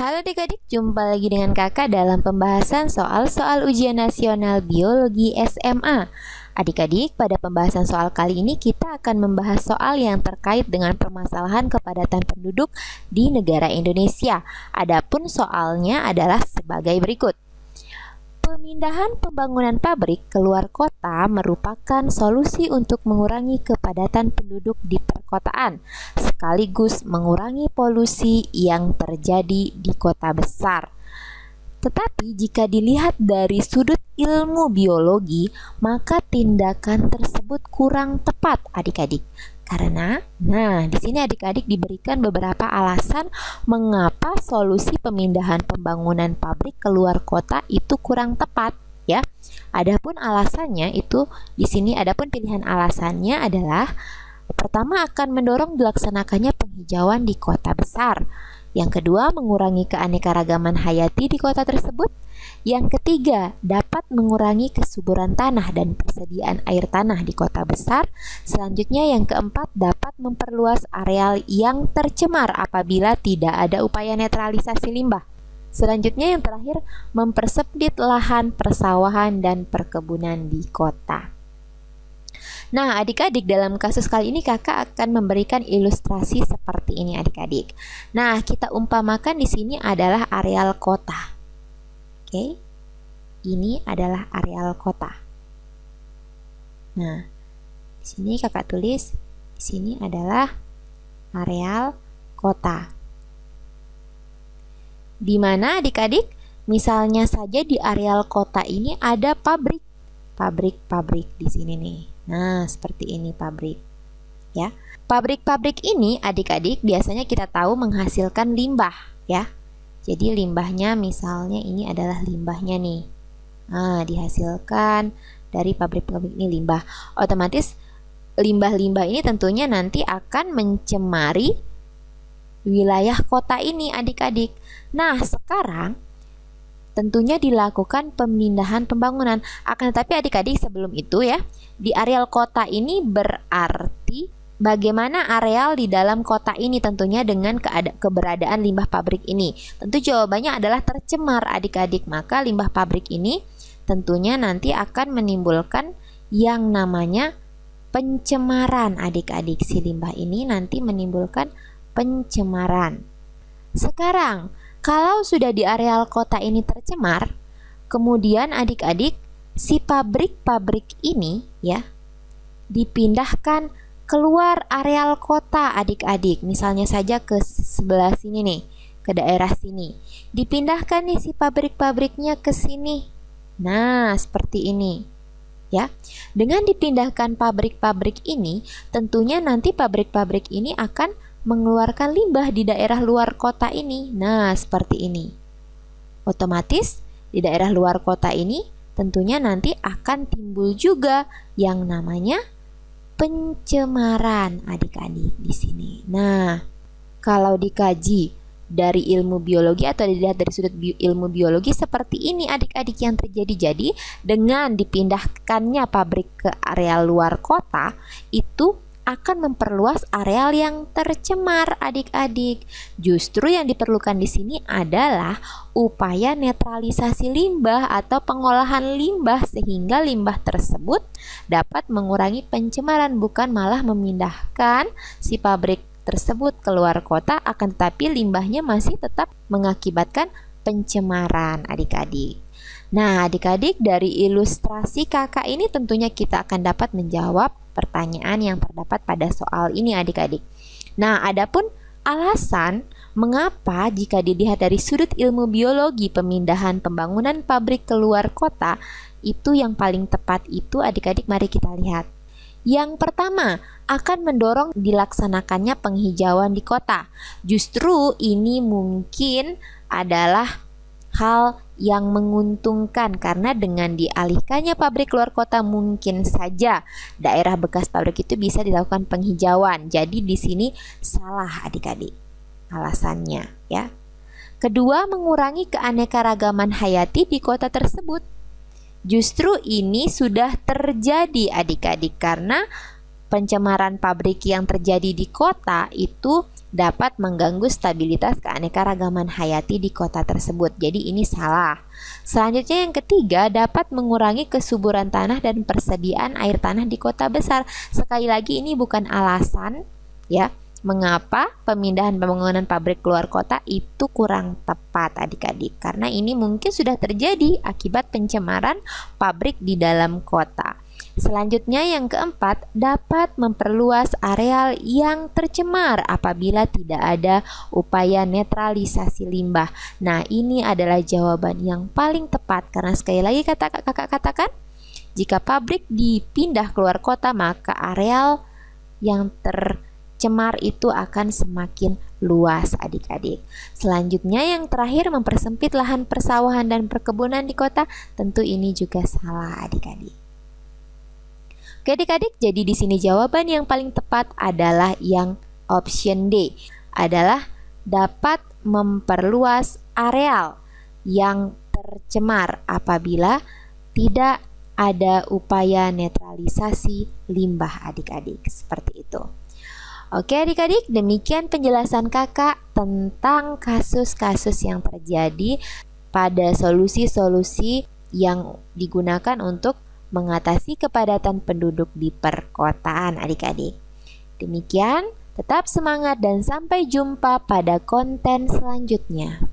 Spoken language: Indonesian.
Halo adik-adik, jumpa lagi dengan kakak dalam pembahasan soal-soal ujian nasional biologi SMA. Adik-adik, pada pembahasan soal kali ini kita akan membahas soal yang terkait dengan permasalahan kepadatan penduduk di negara Indonesia. Adapun soalnya adalah sebagai berikut. Pemindahan pembangunan pabrik keluar kota merupakan solusi untuk mengurangi kepadatan penduduk di perkotaan, sekaligus mengurangi polusi yang terjadi di kota besar. Tetapi jika dilihat dari sudut ilmu biologi, maka tindakan tersebut kurang tepat adik-adik. Karena, di sini adik-adik diberikan beberapa alasan mengapa solusi pemindahan pembangunan pabrik keluar kota itu kurang tepat, ya. Adapun alasannya itu di sini pilihan alasannya adalah pertama akan mendorong dilaksanakannya penghijauan di kota besar. Yang kedua, mengurangi keanekaragaman hayati di kota tersebut. Yang ketiga, dapat mengurangi kesuburan tanah dan persediaan air tanah di kota besar. Selanjutnya, yang keempat, dapat memperluas areal yang tercemar apabila tidak ada upaya netralisasi limbah. Selanjutnya, yang terakhir, mempersempit lahan persawahan dan perkebunan di kota. Nah, adik-adik, dalam kasus kali ini kakak akan memberikan ilustrasi seperti ini adik-adik. Nah, kita umpamakan di sini adalah areal kota. Oke. Ini adalah areal kota. Nah, di sini kakak tulis di sini adalah areal kota. Di mana adik-adik? Misalnya saja di areal kota ini ada pabrik di sini nih. Nah, seperti ini pabrik, ya. Pabrik-pabrik ini adik-adik biasanya kita tahu menghasilkan limbah, ya. Jadi limbahnya misalnya ini adalah limbahnya nih. Nah, dihasilkan dari pabrik-pabrik ini limbah. Otomatis limbah-limbah ini tentunya nanti akan mencemari wilayah kota ini adik-adik. Nah, sekarang tentunya dilakukan pemindahan pembangunan. Akan tetapi adik-adik sebelum itu ya, di areal kota ini berarti bagaimana areal di dalam kota ini tentunya dengan keberadaan limbah pabrik ini. Tentu jawabannya adalah tercemar adik-adik. Maka limbah pabrik ini tentunya nanti akan menimbulkan yang namanya pencemaran adik-adik. Si limbah ini nanti menimbulkan pencemaran. Sekarang kalau sudah di areal kota ini tercemar, kemudian adik-adik si pabrik-pabrik ini ya dipindahkan keluar areal kota adik-adik. Misalnya saja ke sebelah sini nih, ke daerah sini. Dipindahkan nih si pabrik-pabriknya ke sini. Nah, seperti ini. Ya. Dengan dipindahkan pabrik-pabrik ini, tentunya nanti pabrik-pabrik ini akan mengeluarkan limbah di daerah luar kota ini. Nah, seperti ini. Otomatis di daerah luar kota ini tentunya nanti akan timbul juga yang namanya pencemaran adik-adik di sini. Nah, kalau dikaji dari ilmu biologi atau dilihat dari sudut ilmu biologi seperti ini adik-adik yang terjadi. Jadi dengan dipindahkannya pabrik ke area luar kota itu akan memperluas areal yang tercemar adik-adik. Justru yang diperlukan di sini adalah upaya netralisasi limbah atau pengolahan limbah sehingga limbah tersebut dapat mengurangi pencemaran, bukan malah memindahkan si pabrik tersebut keluar kota, akan tetapi limbahnya masih tetap mengakibatkan pencemaran adik-adik. Nah, adik-adik, dari ilustrasi kakak ini tentunya kita akan dapat menjawab pertanyaan yang terdapat pada soal ini adik-adik. Nah, adapun alasan mengapa jika dilihat dari sudut ilmu biologi pemindahan pembangunan pabrik keluar kota itu yang paling tepat itu adik-adik, mari kita lihat. Yang pertama, akan mendorong dilaksanakannya penghijauan di kota. Justru ini mungkin adalah hal yang menguntungkan karena dengan dialihkannya pabrik keluar kota mungkin saja daerah bekas pabrik itu bisa dilakukan penghijauan. Jadi di sini salah adik-adik alasannya ya. Kedua, mengurangi keanekaragaman hayati di kota tersebut. Justru ini sudah terjadi adik-adik karena pencemaran pabrik yang terjadi di kota itu dapat mengganggu stabilitas keanekaragaman hayati di kota tersebut. Jadi ini salah. Selanjutnya yang ketiga, dapat mengurangi kesuburan tanah dan persediaan air tanah di kota besar. Sekali lagi ini bukan alasan ya mengapa pemindahan pembangunan pabrik keluar kota itu kurang tepat adik-adik. Karena ini mungkin sudah terjadi akibat pencemaran pabrik di dalam kota. Selanjutnya yang keempat, dapat memperluas areal yang tercemar apabila tidak ada upaya netralisasi limbah. Nah, ini adalah jawaban yang paling tepat karena sekali lagi kakak katakan, jika pabrik dipindah keluar kota maka areal yang tercemar itu akan semakin luas adik-adik. Selanjutnya yang terakhir, mempersempit lahan persawahan dan perkebunan di kota. Tentu ini juga salah adik-adik. Oke adik-adik, jadi di sini jawaban yang paling tepat adalah yang option D, adalah dapat memperluas areal yang tercemar apabila tidak ada upaya netralisasi limbah adik-adik. Seperti itu. Oke adik-adik, demikian penjelasan kakak tentang kasus-kasus yang terjadi pada solusi-solusi yang digunakan untuk mengatasi kepadatan penduduk di perkotaan adik-adik. Demikian, tetap semangat dan sampai jumpa pada konten selanjutnya.